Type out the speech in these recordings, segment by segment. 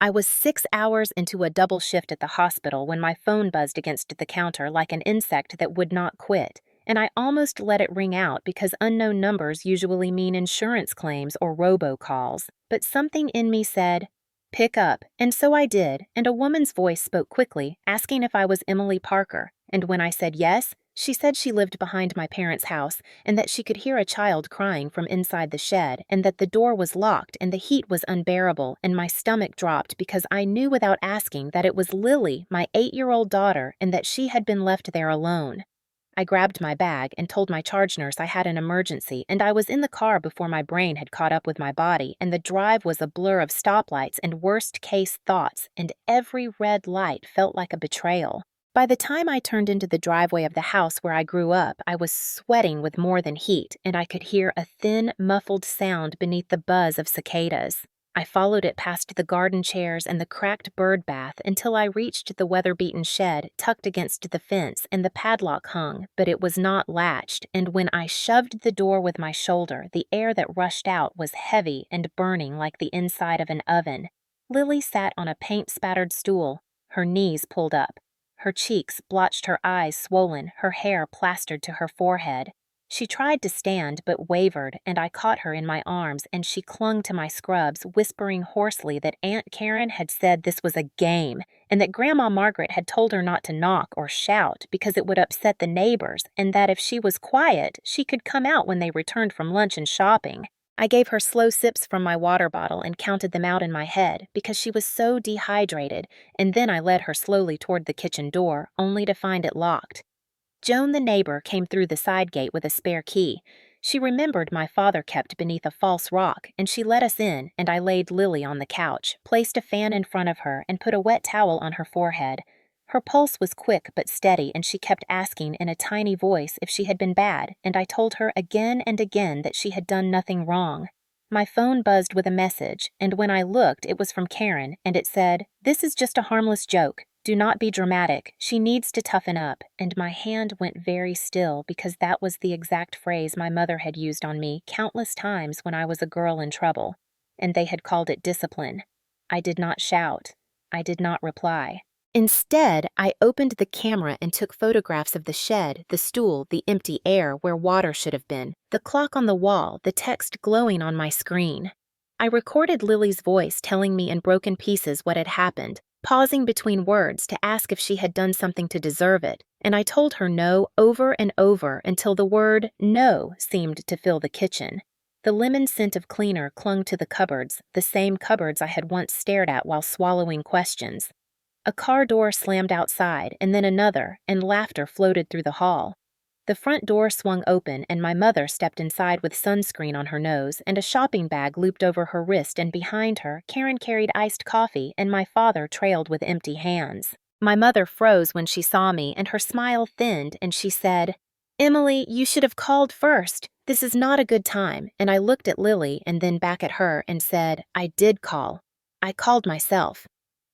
I was 6 hours into a double shift at the hospital when my phone buzzed against the counter like an insect that would not quit, and I almost let it ring out because unknown numbers usually mean insurance claims or robocalls. But something in me said, "Pick up," and so I did, and a woman's voice spoke quickly, asking if I was Emily Parker, and when I said yes, she said she lived behind my parents' house and that she could hear a child crying from inside the shed and that the door was locked and the heat was unbearable, and my stomach dropped because I knew without asking that it was Lily, my 8-year-old daughter, and that she had been left there alone. I grabbed my bag and told my charge nurse I had an emergency, and I was in the car before my brain had caught up with my body, and the drive was a blur of stoplights and worst-case thoughts, and every red light felt like a betrayal. By the time I turned into the driveway of the house where I grew up, I was sweating with more than heat, and I could hear a thin, muffled sound beneath the buzz of cicadas. I followed it past the garden chairs and the cracked bird bath until I reached the weather-beaten shed tucked against the fence, and the padlock hung, but it was not latched, and when I shoved the door with my shoulder, the air that rushed out was heavy and burning like the inside of an oven. Lily sat on a paint-spattered stool, her knees pulled up. Her cheeks blotched, her eyes swollen, her hair plastered to her forehead. She tried to stand but wavered, and I caught her in my arms, and she clung to my scrubs, whispering hoarsely that Aunt Karen had said this was a game, and that Grandma Margaret had told her not to knock or shout because it would upset the neighbors, and that if she was quiet, she could come out when they returned from lunch and shopping. I gave her slow sips from my water bottle and counted them out in my head because she was so dehydrated, and then I led her slowly toward the kitchen door, only to find it locked. Joan the neighbor came through the side gate with a spare key. She remembered my father kept beneath a false rock, and she let us in, and I laid Lily on the couch, placed a fan in front of her, and put a wet towel on her forehead. Her pulse was quick but steady, and she kept asking in a tiny voice if she had been bad, and I told her again and again that she had done nothing wrong. My phone buzzed with a message, and when I looked, it was from Karen, and it said, "This is just a harmless joke. Do not be dramatic. She needs to toughen up," and my hand went very still because that was the exact phrase my mother had used on me countless times when I was a girl in trouble, and they had called it discipline. I did not shout. I did not reply. Instead, I opened the camera and took photographs of the shed, the stool, the empty air where water should have been, the clock on the wall, the text glowing on my screen. I recorded Lily's voice telling me in broken pieces what had happened, pausing between words to ask if she had done something to deserve it, and I told her no over and over until the word no seemed to fill the kitchen. The lemon scent of cleaner clung to the cupboards, the same cupboards I had once stared at while swallowing questions. A car door slammed outside, and then another, and laughter floated through the hall. The front door swung open, and my mother stepped inside with sunscreen on her nose and a shopping bag looped over her wrist, and behind her, Karen carried iced coffee, and my father trailed with empty hands. My mother froze when she saw me, and her smile thinned, and she said, "Emily, you should have called first. This is not a good time," and I looked at Lily and then back at her and said, "I did call. I called myself.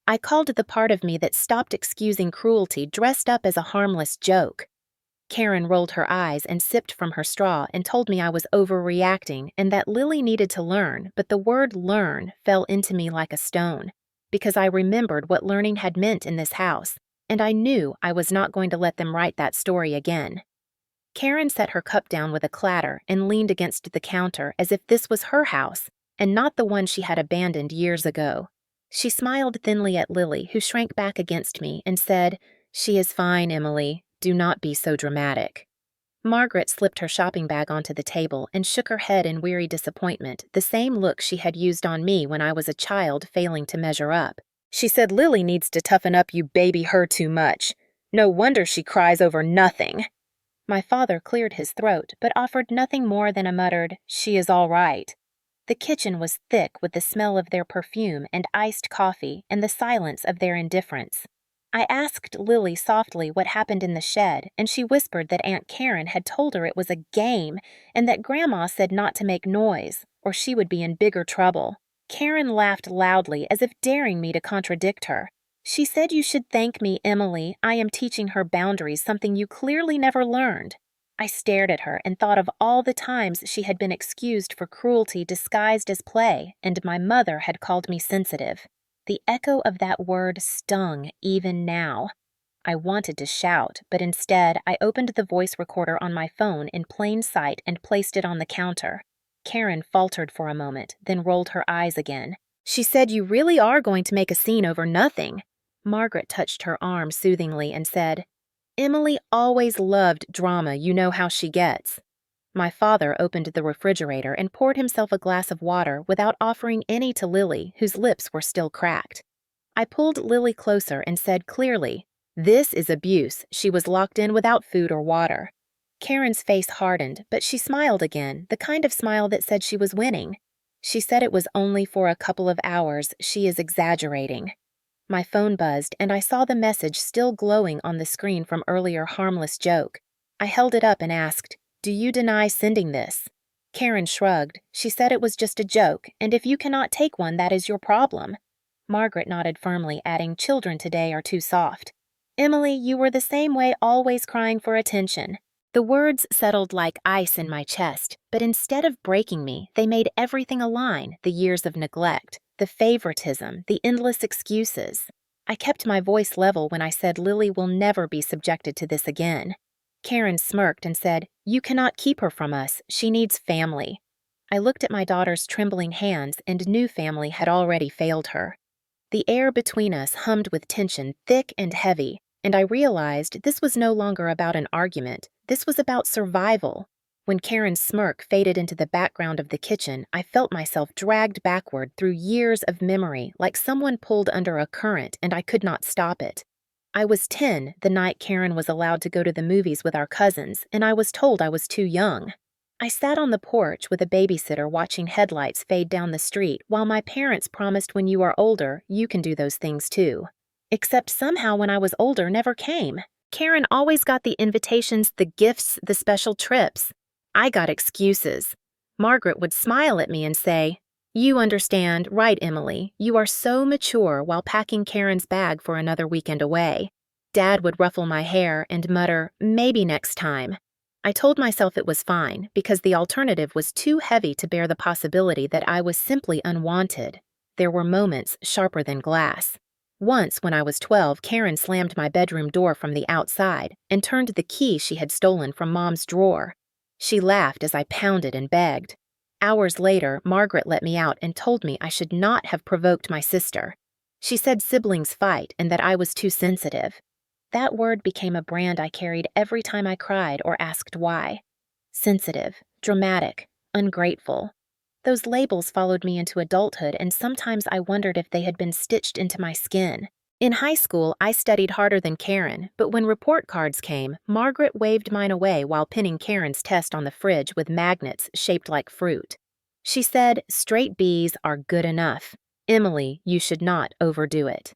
I called the part of me that stopped excusing cruelty dressed up as a harmless joke." Karen rolled her eyes and sipped from her straw and told me I was overreacting and that Lily needed to learn, but the word learn fell into me like a stone, because I remembered what learning had meant in this house, and I knew I was not going to let them write that story again. Karen set her cup down with a clatter and leaned against the counter as if this was her house, and not the one she had abandoned years ago. She smiled thinly at Lily, who shrank back against me, and said, "She is fine, Emily. Do not be so dramatic." Margaret slipped her shopping bag onto the table and shook her head in weary disappointment, the same look she had used on me when I was a child failing to measure up. She said, "Lily needs to toughen up, you baby her too much. No wonder she cries over nothing." My father cleared his throat, but offered nothing more than a muttered, "She is all right." The kitchen was thick with the smell of their perfume and iced coffee and the silence of their indifference. I asked Lily softly what happened in the shed, and she whispered that Aunt Karen had told her it was a game and that Grandma said not to make noise, or she would be in bigger trouble. Karen laughed loudly as if daring me to contradict her. She said, "You should thank me, Emily. I am teaching her boundaries, something you clearly never learned." I stared at her and thought of all the times she had been excused for cruelty disguised as play, and my mother had called me sensitive. The echo of that word stung even now. I wanted to shout, but instead I opened the voice recorder on my phone in plain sight and placed it on the counter. Karen faltered for a moment, then rolled her eyes again. She said, "You really are going to make a scene over nothing." Margaret touched her arm soothingly and said, "Emily always loved drama, you know how she gets." My father opened the refrigerator and poured himself a glass of water without offering any to Lily, whose lips were still cracked. I pulled Lily closer and said clearly, "This is abuse. She was locked in without food or water." Karen's face hardened, but she smiled again, the kind of smile that said she was winning. She said it was only for a couple of hours. She is exaggerating. My phone buzzed, and I saw the message still glowing on the screen from earlier harmless joke. I held it up and asked, "Do you deny sending this?" Karen shrugged. She said it was just a joke, and if you cannot take one, that is your problem. Margaret nodded firmly, adding, "Children today are too soft." "Emily, you were the same way, always crying for attention." The words settled like ice in my chest, but instead of breaking me, they made everything align: the years of neglect, the favoritism, the endless excuses. I kept my voice level when I said Lily will never be subjected to this again. Karen smirked and said, "You cannot keep her from us. She needs family." I looked at my daughter's trembling hands and knew family had already failed her. The air between us hummed with tension, thick and heavy, and I realized this was no longer about an argument. This was about survival. When Karen's smirk faded into the background of the kitchen, I felt myself dragged backward through years of memory, like someone pulled under a current and I could not stop it. I was 10 the night Karen was allowed to go to the movies with our cousins, and I was told I was too young. I sat on the porch with a babysitter watching headlights fade down the street while my parents promised, "When you are older, you can do those things too." Except somehow when I was older never came. Karen always got the invitations, the gifts, the special trips. I got excuses. Margaret would smile at me and say, "You understand, right, Emily? You are so mature," while packing Karen's bag for another weekend away. Dad would ruffle my hair and mutter, "Maybe next time." I told myself it was fine, because the alternative was too heavy to bear the possibility that I was simply unwanted. There were moments sharper than glass. Once, when I was 12, Karen slammed my bedroom door from the outside and turned the key she had stolen from Mom's drawer. She laughed as I pounded and begged. Hours later, Margaret let me out and told me I should not have provoked my sister. She said siblings fight and that I was too sensitive. That word became a brand I carried every time I cried or asked why. Sensitive, dramatic, ungrateful. Those labels followed me into adulthood, and sometimes I wondered if they had been stitched into my skin. In high school, I studied harder than Karen, but when report cards came, Margaret waved mine away while pinning Karen's test on the fridge with magnets shaped like fruit. She said, "Straight B's are good enough. Emily, you should not overdo it."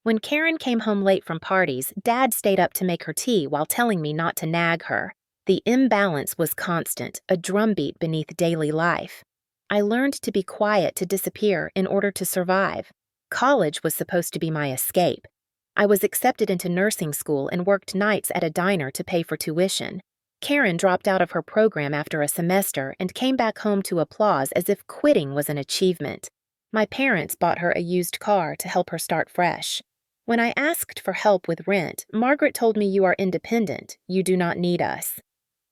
When Karen came home late from parties, Dad stayed up to make her tea while telling me not to nag her. The imbalance was constant, a drumbeat beneath daily life. I learned to be quiet to disappear in order to survive. College was supposed to be my escape. I was accepted into nursing school and worked nights at a diner to pay for tuition. Karen dropped out of her program after a semester and came back home to applause as if quitting was an achievement. My parents bought her a used car to help her start fresh. When I asked for help with rent, Margaret told me, "You are independent. You do not need us."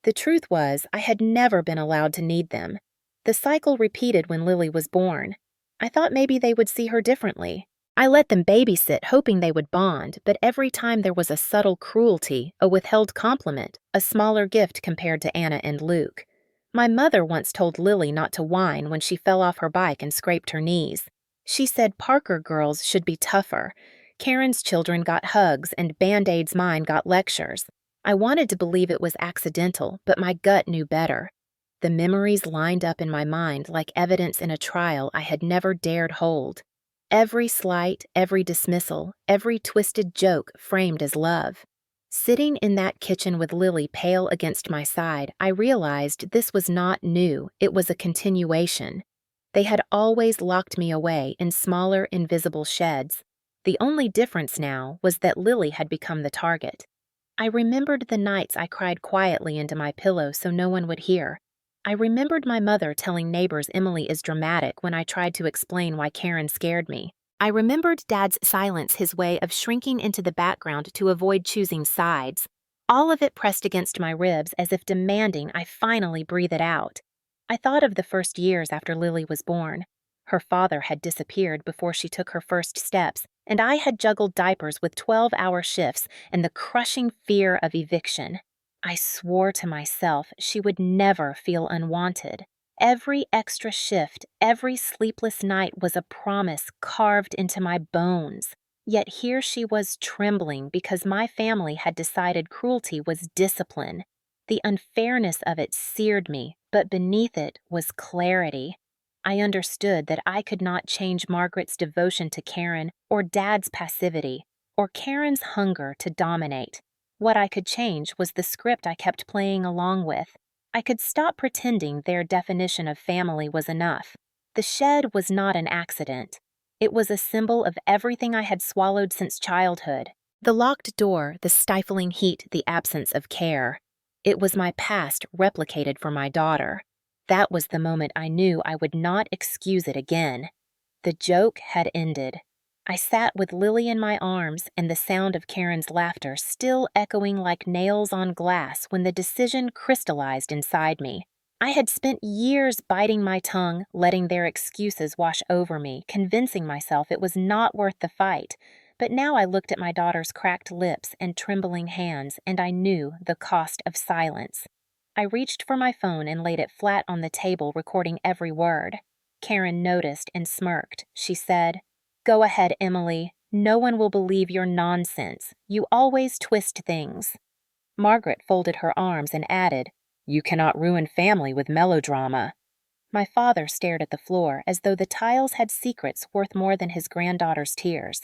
The truth was, I had never been allowed to need them. The cycle repeated when Lily was born. I thought maybe they would see her differently. I let them babysit, hoping they would bond, but every time there was a subtle cruelty, a withheld compliment, a smaller gift compared to Anna and Luke. My mother once told Lily not to whine when she fell off her bike and scraped her knees. She said Parker girls should be tougher. Karen's children got hugs, and Band-Aid's mine got lectures. I wanted to believe it was accidental, but my gut knew better. The memories lined up in my mind like evidence in a trial I had never dared hold. Every slight, every dismissal, every twisted joke framed as love. Sitting in that kitchen with Lily pale against my side, I realized this was not new, it was a continuation. They had always locked me away in smaller, invisible sheds. The only difference now was that Lily had become the target. I remembered the nights I cried quietly into my pillow so no one would hear. I remembered my mother telling neighbors Emily is dramatic when I tried to explain why Karen scared me. I remembered Dad's silence, his way of shrinking into the background to avoid choosing sides. All of it pressed against my ribs as if demanding I finally breathe it out. I thought of the first years after Lily was born. Her father had disappeared before she took her first steps, and I had juggled diapers with 12-hour shifts and the crushing fear of eviction. I swore to myself she would never feel unwanted. Every extra shift, every sleepless night was a promise carved into my bones. Yet here she was trembling because my family had decided cruelty was discipline. The unfairness of it seared me, but beneath it was clarity. I understood that I could not change Margaret's devotion to Karen or Dad's passivity, or Karen's hunger to dominate. What I could change was the script I kept playing along with. I could stop pretending their definition of family was enough. The shed was not an accident. It was a symbol of everything I had swallowed since childhood. The locked door, the stifling heat, the absence of care. It was my past replicated for my daughter. That was the moment I knew I would not excuse it again. The joke had ended. I sat with Lily in my arms and the sound of Karen's laughter still echoing like nails on glass when the decision crystallized inside me. I had spent years biting my tongue, letting their excuses wash over me, convincing myself it was not worth the fight. But now I looked at my daughter's cracked lips and trembling hands, and I knew the cost of silence. I reached for my phone and laid it flat on the table, recording every word. Karen noticed and smirked. She said, "Go ahead, Emily. No one will believe your nonsense. You always twist things." Margaret folded her arms and added, "You cannot ruin family with melodrama." My father stared at the floor as though the tiles had secrets worth more than his granddaughter's tears.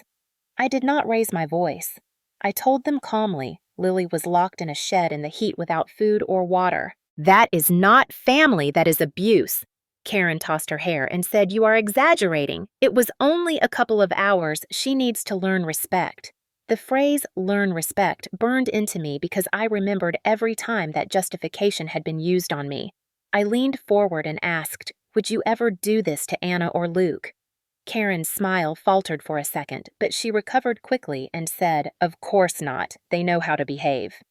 I did not raise my voice. I told them calmly Lily was locked in a shed in the heat without food or water. "That is not family, that is abuse." Karen tossed her hair and said, "You are exaggerating. It was only a couple of hours. She needs to learn respect." The phrase "learn respect" burned into me because I remembered every time that justification had been used on me. I leaned forward and asked, "Would you ever do this to Anna or Luke?" Karen's smile faltered for a second, but she recovered quickly and said, "Of course not. They know how to behave."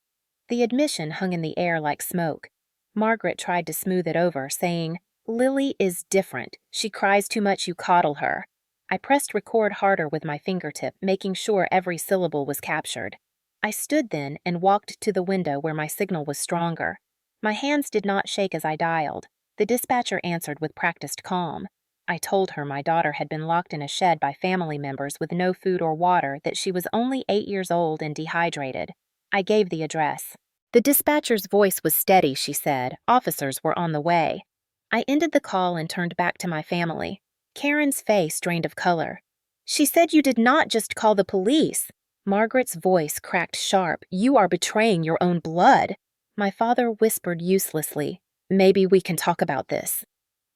The admission hung in the air like smoke. Margaret tried to smooth it over, saying, "Lily is different. She cries too much, you coddle her." I pressed record harder with my fingertip, making sure every syllable was captured. I stood then and walked to the window where my signal was stronger. My hands did not shake as I dialed. The dispatcher answered with practiced calm. I told her my daughter had been locked in a shed by family members with no food or water, that she was only 8 years old and dehydrated. I gave the address. The dispatcher's voice was steady, she said. Officers were on the way. I ended the call and turned back to my family. Karen's face drained of color. "She said you did not just call the police." Margaret's voice cracked sharp. "You are betraying your own blood." My father whispered uselessly, "Maybe we can talk about this."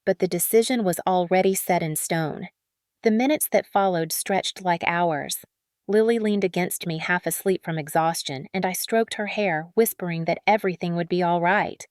But the decision was already set in stone. The minutes that followed stretched like hours. Lily leaned against me half asleep from exhaustion, and I stroked her hair, whispering that everything would be all right.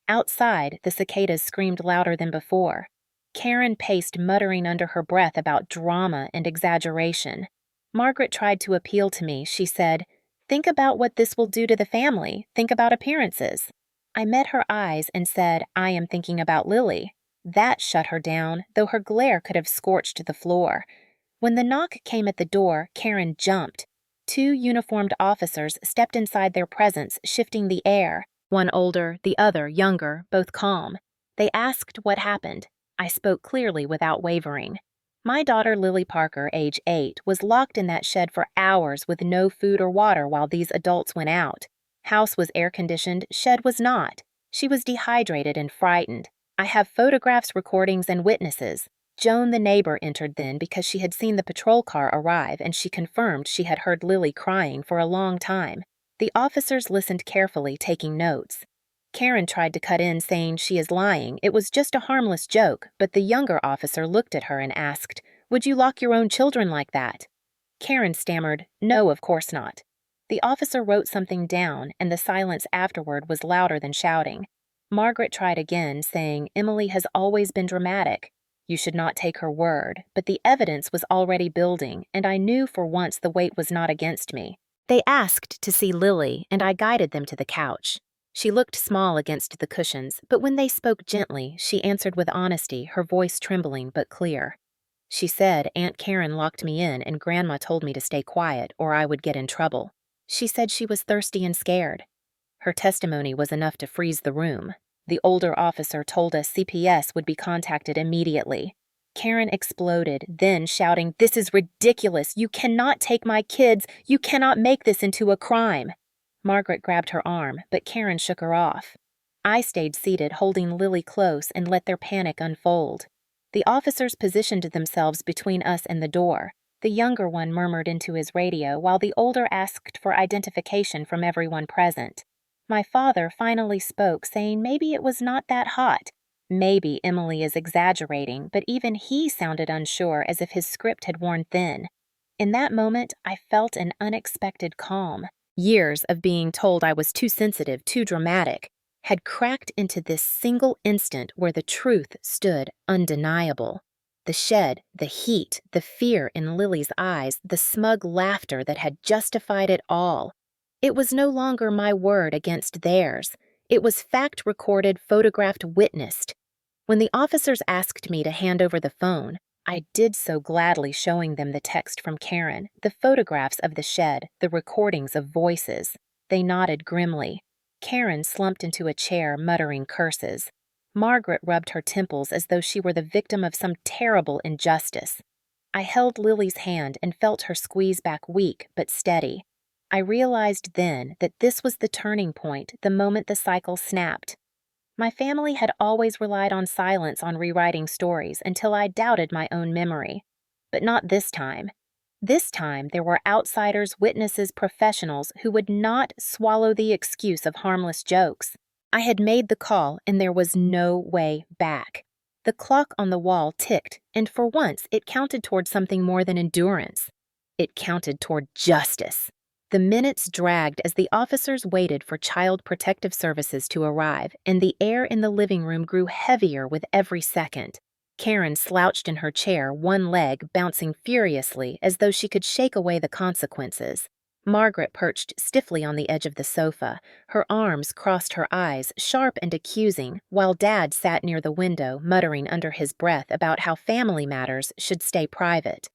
Outside, the cicadas screamed louder than before. Karen paced, muttering under her breath about drama and exaggeration. Margaret tried to appeal to me. She said, "Think about what this will do to the family. Think about appearances." I met her eyes and said, "I am thinking about Lily." That shut her down, though her glare could have scorched the floor. When the knock came at the door, Karen jumped. 2 uniformed officers stepped inside their presence, shifting the air. One older, the other younger, both calm. They asked what happened. I spoke clearly without wavering. My daughter Lily Parker, age 8, was locked in that shed for hours with no food or water while these adults went out. House was air-conditioned, shed was not. She was dehydrated and frightened. I have photographs, recordings, and witnesses. Joan, the neighbor, entered then because she had seen the patrol car arrive, and she confirmed she had heard Lily crying for a long time. The officers listened carefully, taking notes. Karen tried to cut in, saying she is lying. It was just a harmless joke, but the younger officer looked at her and asked, "Would you lock your own children like that?" Karen stammered, "No, of course not." The officer wrote something down, and the silence afterward was louder than shouting. Margaret tried again, saying, "Emily has always been dramatic." You should not take her word, but the evidence was already building, and I knew for once the weight was not against me. They asked to see Lily, and I guided them to the couch. She looked small against the cushions, but when they spoke gently, she answered with honesty, her voice trembling but clear. She said Aunt Karen locked me in and Grandma told me to stay quiet or I would get in trouble. She said she was thirsty and scared. Her testimony was enough to freeze the room. The older officer told us CPS would be contacted immediately. Karen exploded, then shouting, "This is ridiculous! You cannot take my kids! You cannot make this into a crime!" Margaret grabbed her arm, but Karen shook her off. I stayed seated, holding Lily close, and let their panic unfold. The officers positioned themselves between us and the door. The younger one murmured into his radio, while the older asked for identification from everyone present. My father finally spoke, saying maybe it was not that hot. Maybe Emily is exaggerating, but even he sounded unsure, as if his script had worn thin. In that moment, I felt an unexpected calm. Years of being told I was too sensitive, too dramatic, had cracked into this single instant where the truth stood undeniable. The shed, the heat, the fear in Lily's eyes, the smug laughter that had justified it all. It was no longer my word against theirs. It was fact recorded, photographed, witnessed. When the officers asked me to hand over the phone, I did so gladly, showing them the text from Karen, the photographs of the shed, the recordings of voices. They nodded grimly. Karen slumped into a chair, muttering curses. Margaret rubbed her temples as though she were the victim of some terrible injustice. I held Lily's hand and felt her squeeze back, weak but steady. I realized then that this was the turning point, the moment the cycle snapped. My family had always relied on silence on rewriting stories until I doubted my own memory. But not this time. This time there were outsiders, witnesses, professionals who would not swallow the excuse of harmless jokes. I had made the call, and there was no way back. The clock on the wall ticked, and for once it counted toward something more than endurance. It counted toward justice. The minutes dragged as the officers waited for Child Protective Services to arrive, and the air in the living room grew heavier with every second. Karen slouched in her chair, one leg bouncing furiously as though she could shake away the consequences. Margaret perched stiffly on the edge of the sofa. Her arms crossed her eyes, sharp and accusing, while Dad sat near the window, muttering under his breath about how family matters should stay private.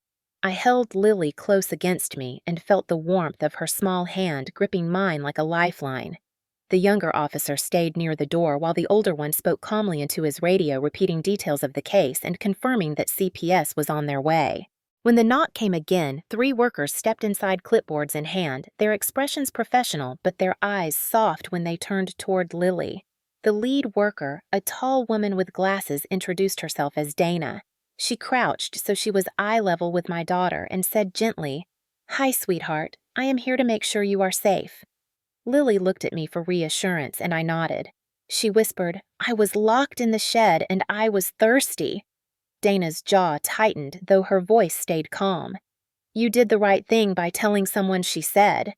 I held Lily close against me and felt the warmth of her small hand gripping mine like a lifeline. The younger officer stayed near the door while the older one spoke calmly into his radio, repeating details of the case and confirming that CPS was on their way. When the knock came again, 3 workers stepped inside, clipboards in hand, their expressions professional but their eyes soft when they turned toward Lily. The lead worker, a tall woman with glasses, introduced herself as Dana. She crouched so she was eye level with my daughter and said gently, "Hi, sweetheart. I am here to make sure you are safe." Lily looked at me for reassurance, and I nodded. She whispered, "I was locked in the shed and I was thirsty." Dana's jaw tightened, though her voice stayed calm. "You did the right thing by telling someone," she said.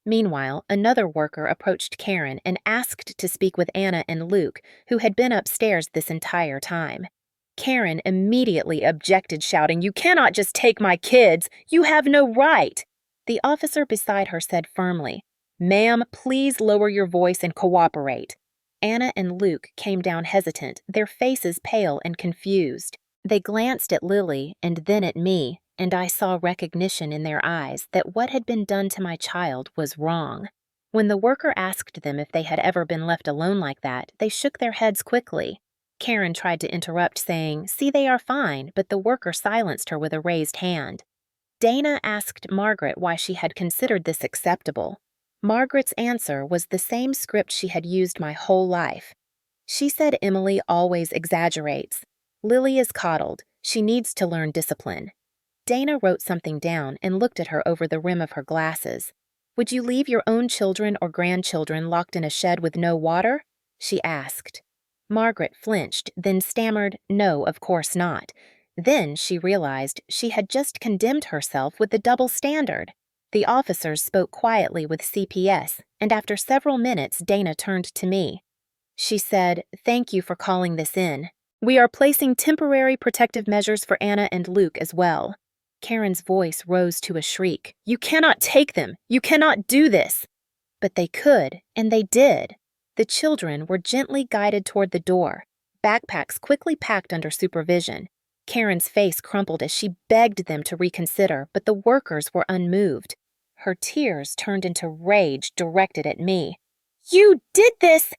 Meanwhile, another worker approached Karen and asked to speak with Anna and Luke, who had been upstairs this entire time. Karen immediately objected, shouting, "You cannot just take my kids! You have no right!" The officer beside her said firmly, "Ma'am, please lower your voice and cooperate." Anna and Luke came down hesitant, their faces pale and confused. They glanced at Lily and then at me, and I saw recognition in their eyes that what had been done to my child was wrong. When the worker asked them if they had ever been left alone like that, they shook their heads quickly. Karen tried to interrupt, saying, "See, they are fine," but the worker silenced her with a raised hand. Dana asked Margaret why she had considered this acceptable. Margaret's answer was the same script she had used my whole life. She said Emily always exaggerates. Lily is coddled. She needs to learn discipline. Dana wrote something down and looked at her over the rim of her glasses. "Would you leave your own children or grandchildren locked in a shed with no water?" she asked. Margaret flinched, then stammered, "No, of course not." Then she realized she had just condemned herself with the double standard. The officers spoke quietly with CPS, and after several minutes Dana turned to me. She said, "Thank you for calling this in. We are placing temporary protective measures for Anna and Luke as well. Karen's voice rose to a shriek. You cannot take them! You cannot do this! But they could, and they did. The children were gently guided toward the door, backpacks quickly packed under supervision. Karen's face crumpled as she begged them to reconsider, but the workers were unmoved. Her tears turned into rage directed at me. You did this!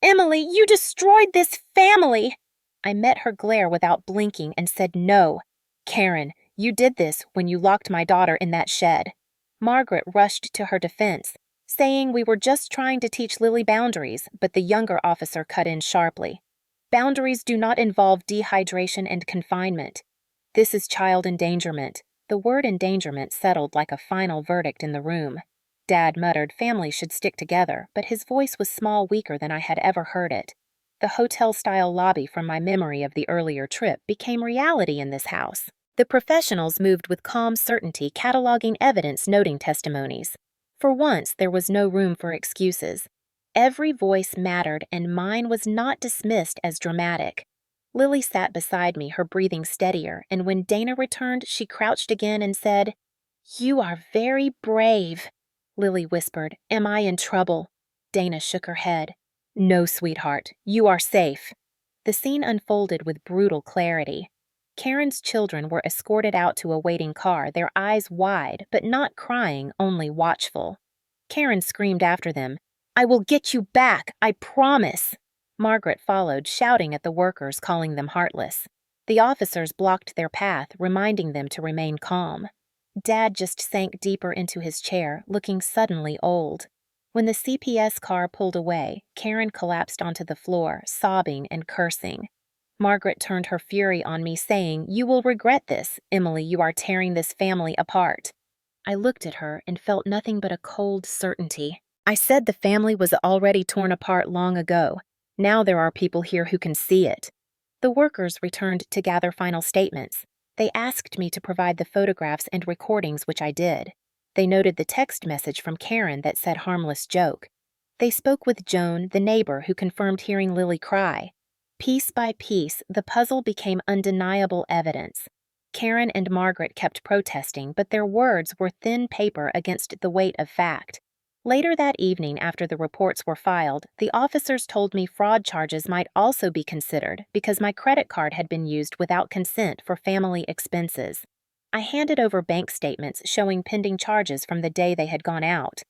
Emily, you destroyed this family! I met her glare without blinking and said no. Karen, you did this when you locked my daughter in that shed. Margaret rushed to her defense, saying we were just trying to teach Lily boundaries, but the younger officer cut in sharply. Boundaries do not involve dehydration and confinement. This is child endangerment. The word endangerment settled like a final verdict in the room. Dad muttered families should stick together, but his voice was small, weaker than I had ever heard it. The hotel-style lobby from my memory of the earlier trip became reality in this house. The professionals moved with calm certainty, cataloging evidence, noting testimonies. For once, there was no room for excuses. Every voice mattered, and mine was not dismissed as dramatic. Lily sat beside me, her breathing steadier, and when Dana returned, she crouched again and said, You are very brave. Lily whispered, Am I in trouble? Dana shook her head. No, sweetheart, you are safe. The scene unfolded with brutal clarity. Karen's children were escorted out to a waiting car, their eyes wide, but not crying, only watchful. Karen screamed after them, I will get you back, I promise. Margaret followed, shouting at the workers, calling them heartless. The officers blocked their path, reminding them to remain calm. Dad just sank deeper into his chair, looking suddenly old. When the CPS car pulled away, Karen collapsed onto the floor, sobbing and cursing. Margaret turned her fury on me, saying, You will regret this, Emily, you are tearing this family apart. I looked at her and felt nothing but a cold certainty. I said the family was already torn apart long ago. Now there are people here who can see it. The workers returned to gather final statements. They asked me to provide the photographs and recordings, which I did. They noted the text message from Karen that said harmless joke. They spoke with Joan, the neighbor, who confirmed hearing Lily cry. Piece by piece, the puzzle became undeniable evidence. Karen and Margaret kept protesting, but their words were thin paper against the weight of fact. Later that evening, after the reports were filed, the officers told me fraud charges might also be considered because my credit card had been used without consent for family expenses. I handed over bank statements showing pending charges from the day they had gone out.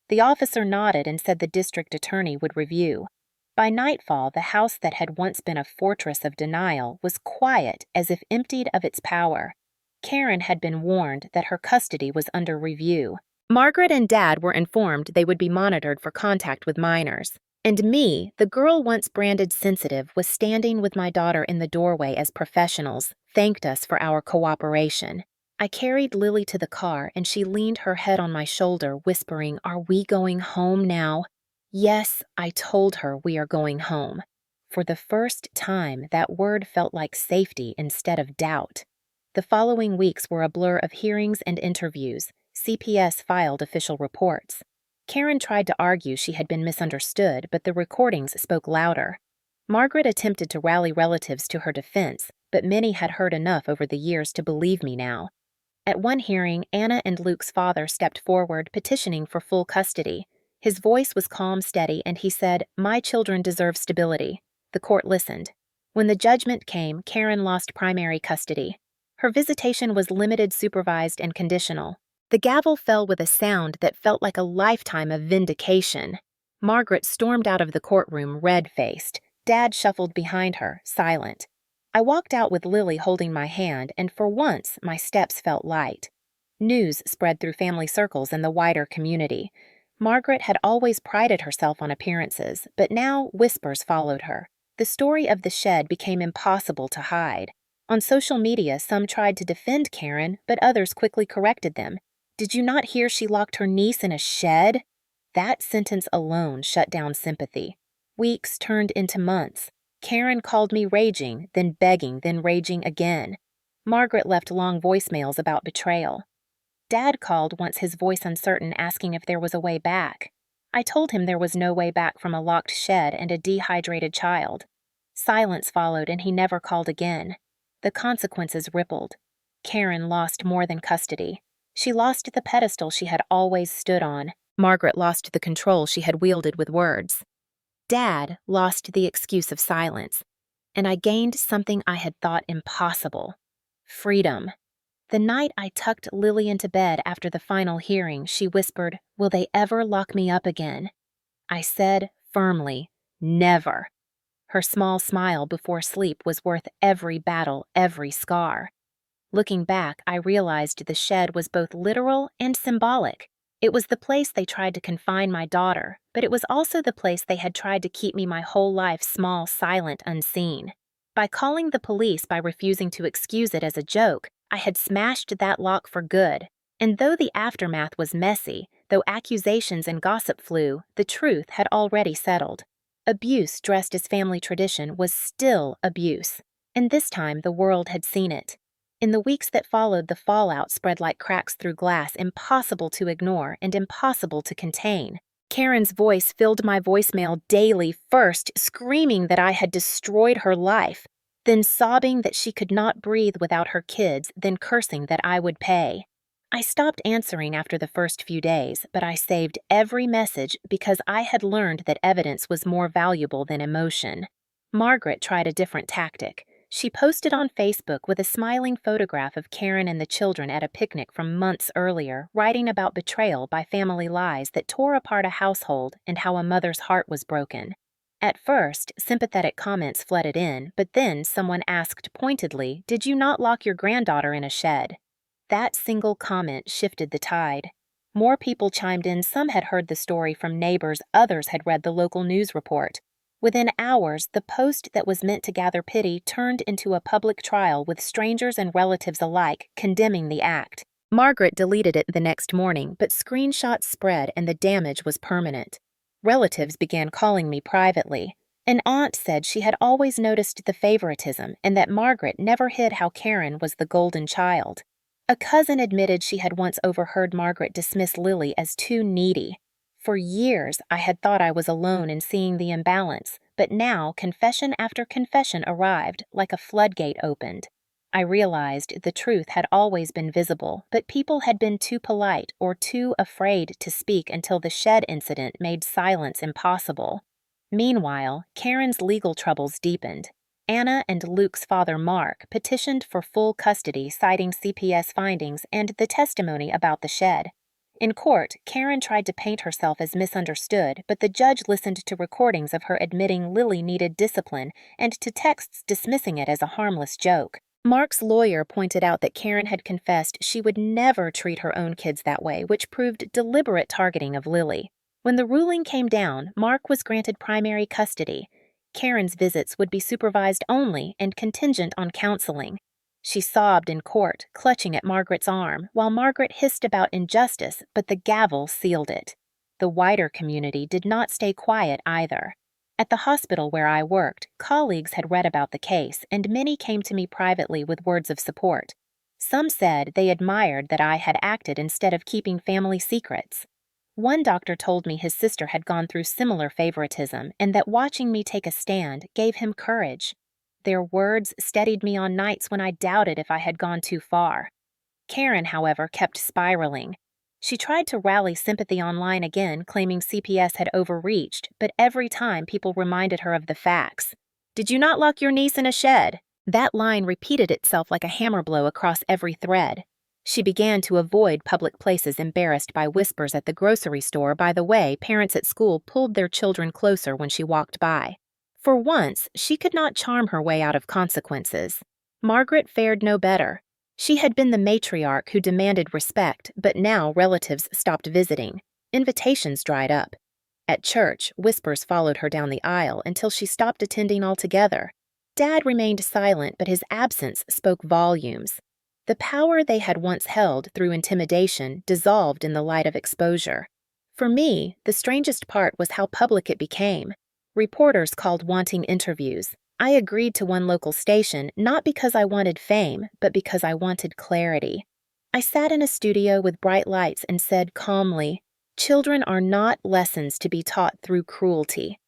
The officer nodded and said the district attorney would review. By nightfall, the house that had once been a fortress of denial was quiet as if emptied of its power. Karen had been warned that her custody was under review. Margaret and Dad were informed they would be monitored for contact with minors. And me, the girl once branded sensitive, was standing with my daughter in the doorway as professionals thanked us for our cooperation. I carried Lily to the car, and she leaned her head on my shoulder, whispering, Are we going home now? Yes, I told her we are going home. For the first time, that word felt like safety instead of doubt. The following weeks were a blur of hearings and interviews. CPS filed official reports. Karen tried to argue she had been misunderstood, but the recordings spoke louder. Margaret attempted to rally relatives to her defense, but many had heard enough over the years to believe me now. At one hearing, Anna and Luke's father stepped forward, petitioning for full custody. His voice was calm, steady, and he said, My children deserve stability. The court listened. When the judgment came, Karen lost primary custody. Her visitation was limited, supervised, and conditional. The gavel fell with a sound that felt like a lifetime of vindication. Margaret stormed out of the courtroom, red-faced. Dad shuffled behind her, silent. I walked out with Lily holding my hand, and for once, my steps felt light. News spread through family circles and the wider community. Margaret had always prided herself on appearances, but now whispers followed her. The story of the shed became impossible to hide. On social media, some tried to defend Karen, but others quickly corrected them. Did you not hear she locked her niece in a shed? That sentence alone shut down sympathy. Weeks turned into months. Karen called me raging, then begging, then raging again. Margaret left long voicemails about betrayal. Dad called once, his voice uncertain, asking if there was a way back. I told him there was no way back from a locked shed and a dehydrated child. Silence followed, and he never called again. The consequences rippled. Karen lost more than custody. She lost the pedestal she had always stood on. Margaret lost the control she had wielded with words. Dad lost the excuse of silence. And I gained something I had thought impossible: freedom. The night I tucked Lily into bed after the final hearing, she whispered, "Will they ever lock me up again?" I said firmly, "Never." Her small smile before sleep was worth every battle, every scar. Looking back, I realized the shed was both literal and symbolic. It was the place they tried to confine my daughter, but it was also the place they had tried to keep me my whole life, small, silent, unseen. By calling the police by refusing to excuse it as a joke, I had smashed that lock for good. And though the aftermath was messy, though accusations and gossip flew, the truth had already settled. Abuse dressed as family tradition was still abuse, and this time the world had seen it. In the weeks that followed, the fallout spread like cracks through glass, impossible to ignore and impossible to contain. Karen's voice filled my voicemail daily, first screaming that I had destroyed her life, then sobbing that she could not breathe without her kids, then cursing that I would pay. I stopped answering after the first few days, but I saved every message because I had learned that evidence was more valuable than emotion. Margaret tried a different tactic. She posted on Facebook with a smiling photograph of Karen and the children at a picnic from months earlier, writing about betrayal by family lies that tore apart a household and how a mother's heart was broken. At first, sympathetic comments flooded in, but then someone asked pointedly, "Did you not lock your granddaughter in a shed?" That single comment shifted the tide. More people chimed in. Some had heard the story from neighbors, others had read the local news report. Within hours, the post that was meant to gather pity turned into a public trial with strangers and relatives alike condemning the act. Margaret deleted it the next morning, but screenshots spread and the damage was permanent. Relatives began calling me privately. An aunt said she had always noticed the favoritism and that Margaret never hid how Karen was the golden child. A cousin admitted she had once overheard Margaret dismiss Lily as too needy. For years, I had thought I was alone in seeing the imbalance, but now confession after confession arrived, like a floodgate opened. I realized the truth had always been visible, but people had been too polite or too afraid to speak until the shed incident made silence impossible. Meanwhile, Karen's legal troubles deepened. Anna and Luke's father, Mark, petitioned for full custody, citing CPS findings and the testimony about the shed. In court, Karen tried to paint herself as misunderstood, but the judge listened to recordings of her admitting Lily needed discipline and to texts dismissing it as a harmless joke. Mark's lawyer pointed out that Karen had confessed she would never treat her own kids that way, which proved deliberate targeting of Lily. When the ruling came down, Mark was granted primary custody. Karen's visits would be supervised only and contingent on counseling. She sobbed in court, clutching at Margaret's arm, while Margaret hissed about injustice, but the gavel sealed it. The wider community did not stay quiet either. At the hospital where I worked, colleagues had read about the case, and many came to me privately with words of support. Some said they admired that I had acted instead of keeping family secrets. One doctor told me his sister had gone through similar favoritism and that watching me take a stand gave him courage. Their words steadied me on nights when I doubted if I had gone too far. Karen, however, kept spiraling. She tried to rally sympathy online again, claiming CPS had overreached, but every time people reminded her of the facts. "Did you not lock your niece in a shed?" That line repeated itself like a hammer blow across every thread. She began to avoid public places, embarrassed by whispers at the grocery store. By the way, parents at school pulled their children closer when she walked by. For once, she could not charm her way out of consequences. Margaret fared no better. She had been the matriarch who demanded respect, but now relatives stopped visiting. Invitations dried up. At church, whispers followed her down the aisle until she stopped attending altogether. Dad remained silent, but his absence spoke volumes. The power they had once held through intimidation dissolved in the light of exposure. For me, the strangest part was how public it became. Reporters called wanting interviews. I agreed to one local station, not because I wanted fame, but because I wanted clarity. I sat in a studio with bright lights and said calmly, "Children are not lessons to be taught through cruelty."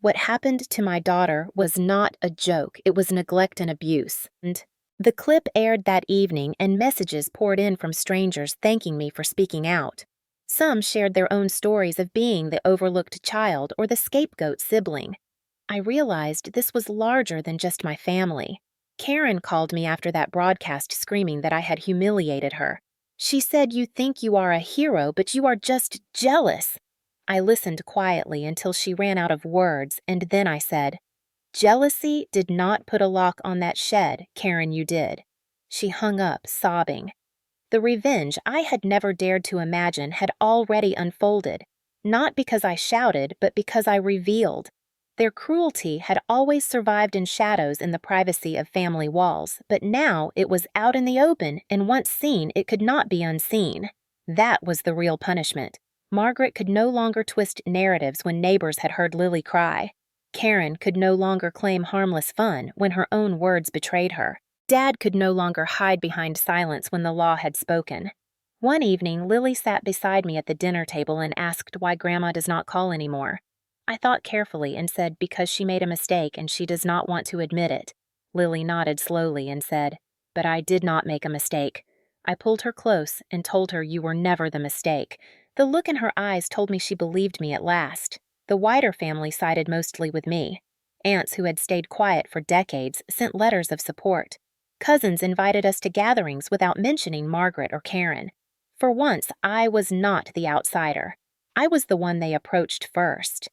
What happened to my daughter was not a joke, it was neglect and abuse. And the clip aired that evening, and messages poured in from strangers thanking me for speaking out. Some shared their own stories of being the overlooked child or the scapegoat sibling. I realized this was larger than just my family. Karen called me after that broadcast screaming that I had humiliated her. She said, "You think you are a hero, but you are just jealous." I listened quietly until she ran out of words, and then I said, "Jealousy did not put a lock on that shed, Karen, you did." She hung up, sobbing. The revenge I had never dared to imagine had already unfolded, not because I shouted, but because I revealed. Their cruelty had always survived in shadows in the privacy of family walls, but now it was out in the open, and once seen, it could not be unseen. That was the real punishment. Margaret could no longer twist narratives when neighbors had heard Lily cry. Karen could no longer claim harmless fun when her own words betrayed her. Dad could no longer hide behind silence when the law had spoken. One evening, Lily sat beside me at the dinner table and asked why Grandma does not call anymore. I thought carefully and said because she made a mistake and she does not want to admit it. Lily nodded slowly and said, "But I did not make a mistake." I pulled her close and told her you were never the mistake. The look in her eyes told me she believed me at last. The wider family sided mostly with me. Aunts who had stayed quiet for decades sent letters of support. Cousins invited us to gatherings without mentioning Margaret or Karen. For once, I was not the outsider. I was the one they approached first.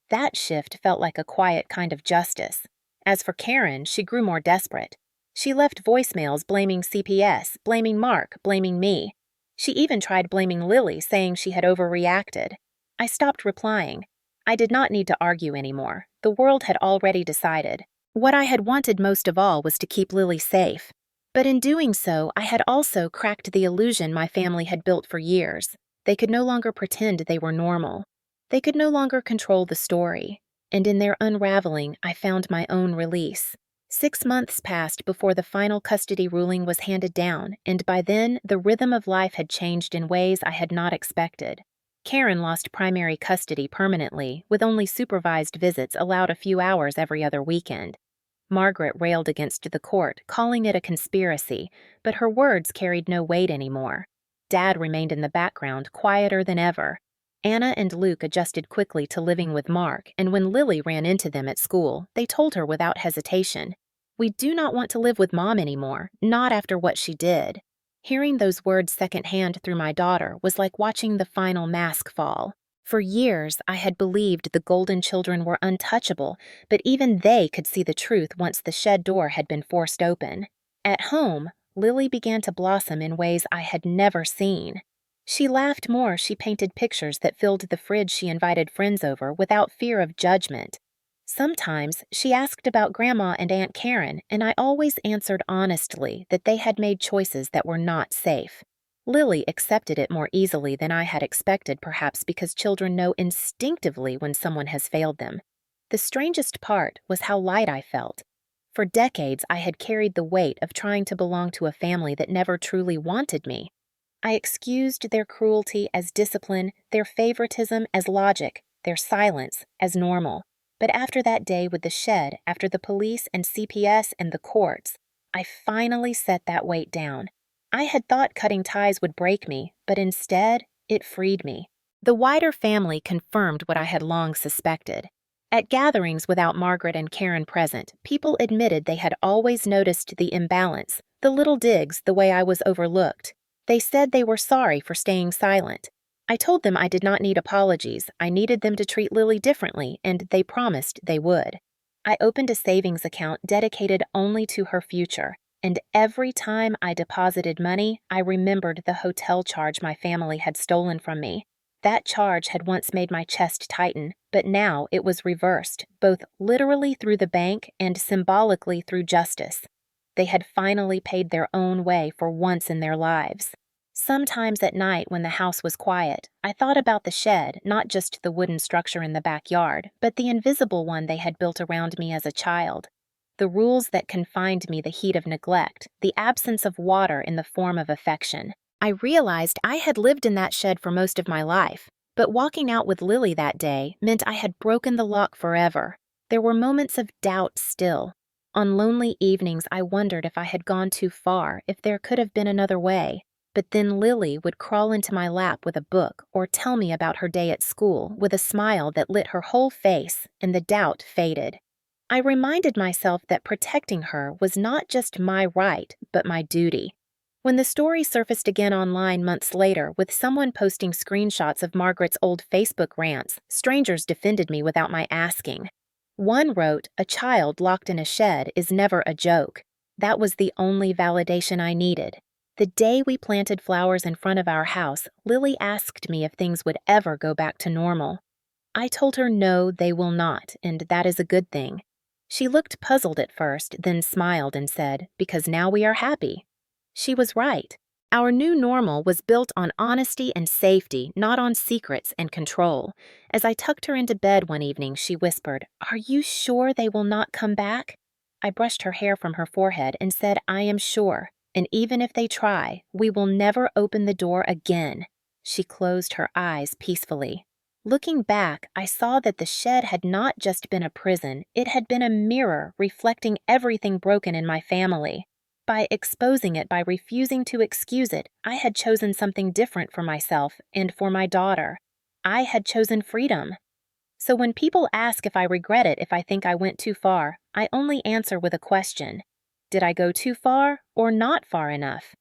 That shift felt like a quiet kind of justice. As for Karen, she grew more desperate. She left voicemails blaming CPS, blaming Mark, blaming me. She even tried blaming Lily, saying she had overreacted. I stopped replying. I did not need to argue anymore. The world had already decided. What I had wanted most of all was to keep Lily safe. But in doing so, I had also cracked the illusion my family had built for years. They could no longer pretend they were normal. They could no longer control the story. And in their unraveling, I found my own release. 6 months passed before the final custody ruling was handed down, and by then, the rhythm of life had changed in ways I had not expected. Karen lost primary custody permanently, with only supervised visits allowed a few hours every other weekend. Margaret railed against the court, calling it a conspiracy, but her words carried no weight anymore. Dad remained in the background, quieter than ever. Anna and Luke adjusted quickly to living with Mark, and when Lily ran into them at school, they told her without hesitation, "We do not want to live with Mom anymore, not after what she did." Hearing those words secondhand through my daughter was like watching the final mask fall. For years, I had believed the Golden children were untouchable, but even they could see the truth once the shed door had been forced open. At home, Lily began to blossom in ways I had never seen. She laughed more, she painted pictures that filled the fridge she invited friends over without fear of judgment. Sometimes she asked about Grandma and Aunt Karen, and I always answered honestly that they had made choices that were not safe. Lily accepted it more easily than I had expected, perhaps because children know instinctively when someone has failed them. The strangest part was how light I felt. For decades, I had carried the weight of trying to belong to a family that never truly wanted me. I excused their cruelty as discipline, their favoritism as logic, their silence as normal. But after that day with the shed, after the police and CPS and the courts, I finally set that weight down. I had thought cutting ties would break me, but instead, it freed me. The wider family confirmed what I had long suspected. At gatherings without Margaret and Karen present, people admitted they had always noticed the imbalance, the little digs, the way I was overlooked. They said they were sorry for staying silent. I told them I did not need apologies, I needed them to treat Lily differently, and they promised they would. I opened a savings account dedicated only to her future, and every time I deposited money, I remembered the hotel charge my family had stolen from me. That charge had once made my chest tighten, but now it was reversed, both literally through the bank and symbolically through justice. They had finally paid their own way for once in their lives. Sometimes at night when the house was quiet, I thought about the shed, not just the wooden structure in the backyard, but the invisible one they had built around me as a child. The rules that confined me, the heat of neglect, the absence of water in the form of affection. I realized I had lived in that shed for most of my life, but walking out with Lily that day meant I had broken the lock forever. There were moments of doubt still. On lonely evenings, I wondered if I had gone too far, if there could have been another way. But then Lily would crawl into my lap with a book or tell me about her day at school with a smile that lit her whole face, and the doubt faded. I reminded myself that protecting her was not just my right, but my duty. When the story surfaced again online months later with someone posting screenshots of Margaret's old Facebook rants, strangers defended me without my asking. One wrote, "A child locked in a shed is never a joke." That was the only validation I needed. The day we planted flowers in front of our house, Lily asked me if things would ever go back to normal. I told her no, they will not, and that is a good thing. She looked puzzled at first, then smiled and said, "Because now we are happy." She was right. Our new normal was built on honesty and safety, not on secrets and control. As I tucked her into bed one evening, she whispered, "Are you sure they will not come back?" I brushed her hair from her forehead and said, "I am sure, and even if they try, we will never open the door again." She closed her eyes peacefully. Looking back, I saw that the shed had not just been a prison, it had been a mirror reflecting everything broken in my family. By exposing it, by refusing to excuse it, I had chosen something different for myself and for my daughter. I had chosen freedom. So when people ask if I regret it if I think I went too far, I only answer with a question. Did I go too far or not far enough?